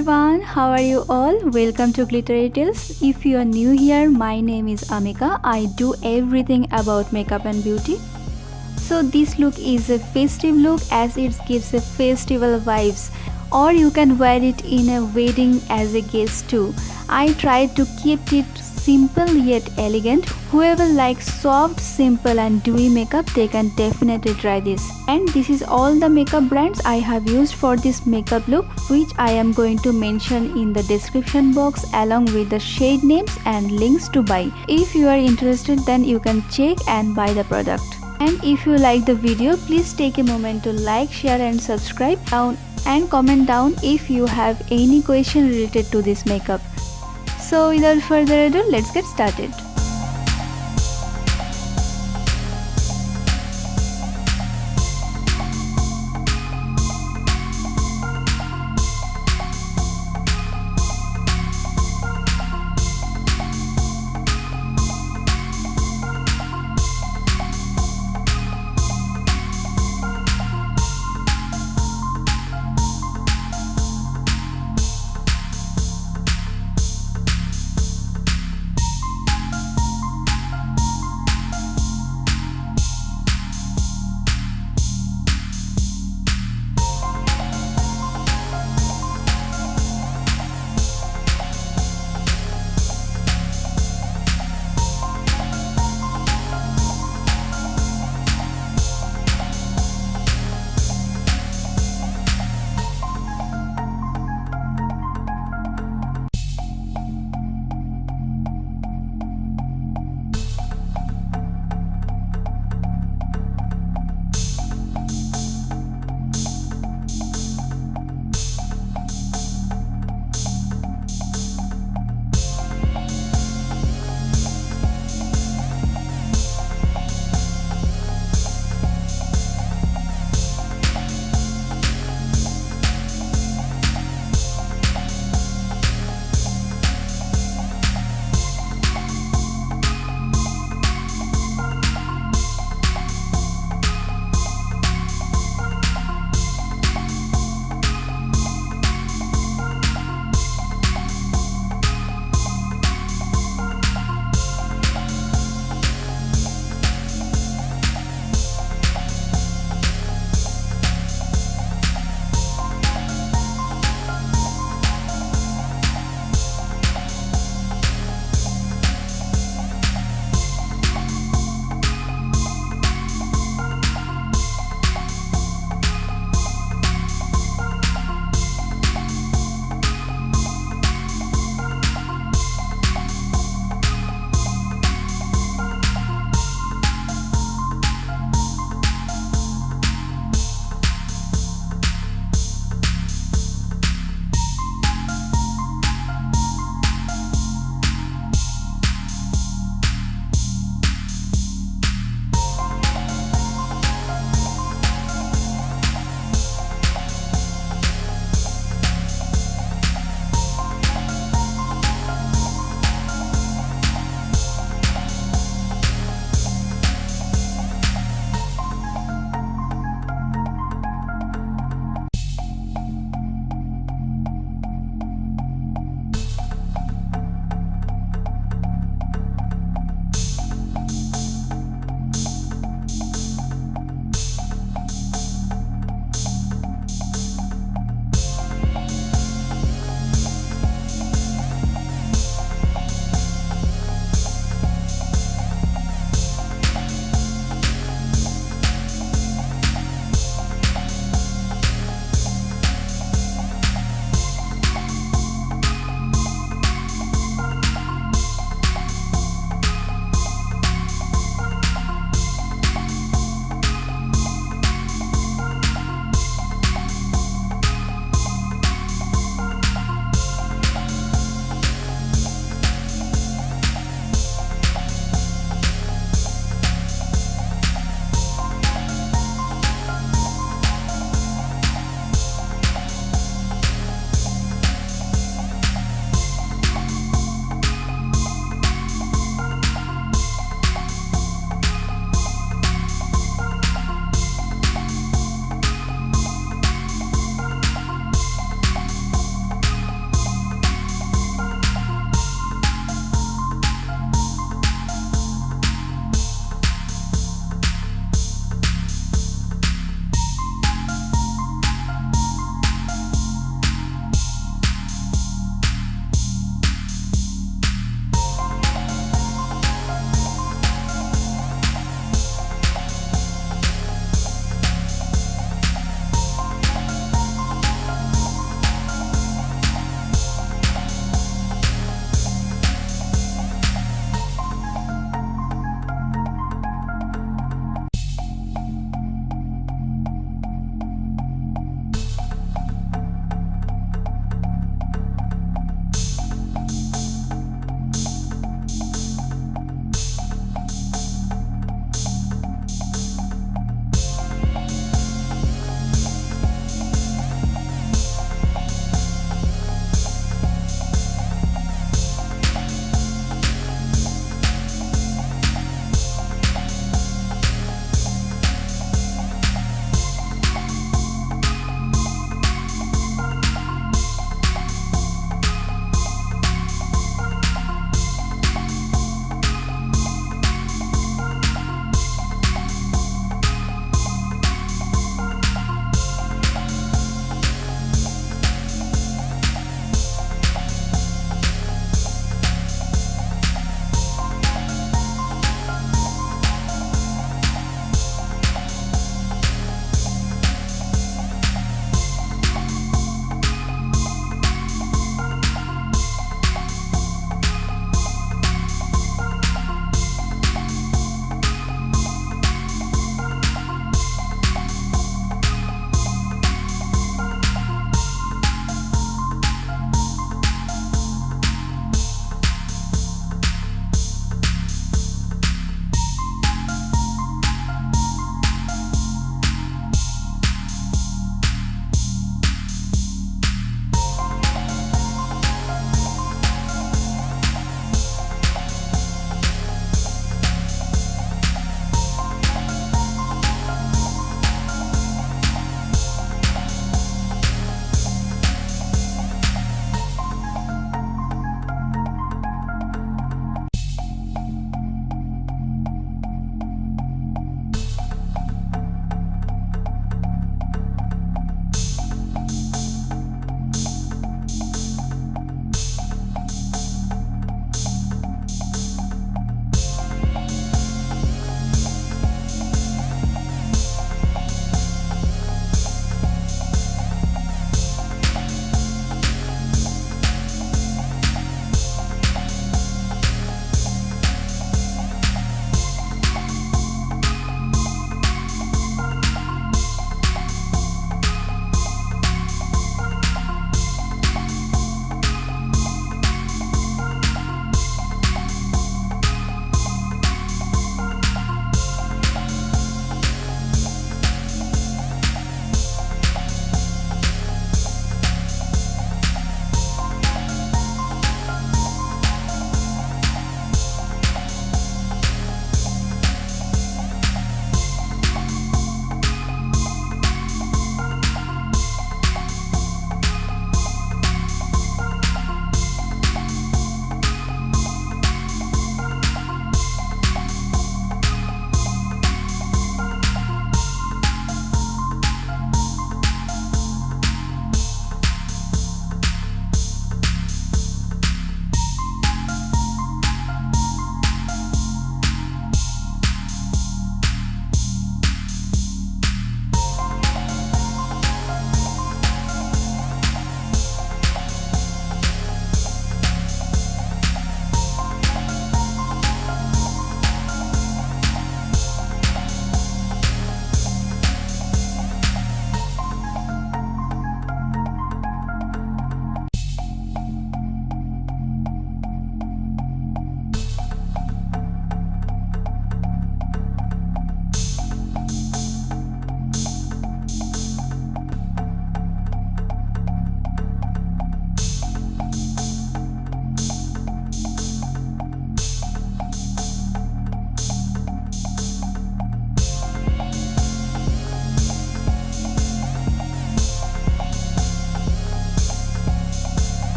everyone, how are you all? Welcome to Glittery Tales. If you are new here, my name is Amika. I do everything about makeup and beauty. So this look is a festive look as it gives a festival vibes, or you can wear it in a wedding as a guest too. I tried to keep it simple yet elegant. Whoever likes soft, simple and dewy makeup, they can definitely try this. And this is all the makeup brands I have used for this makeup look, which I am going to mention in the description box along with the shade names and links to buy. If you are interested, then you can check and buy the product. And if you like the video, please take a moment to like, share and subscribe down and comment down if you have any question related to this makeup. So without further ado, let's get started.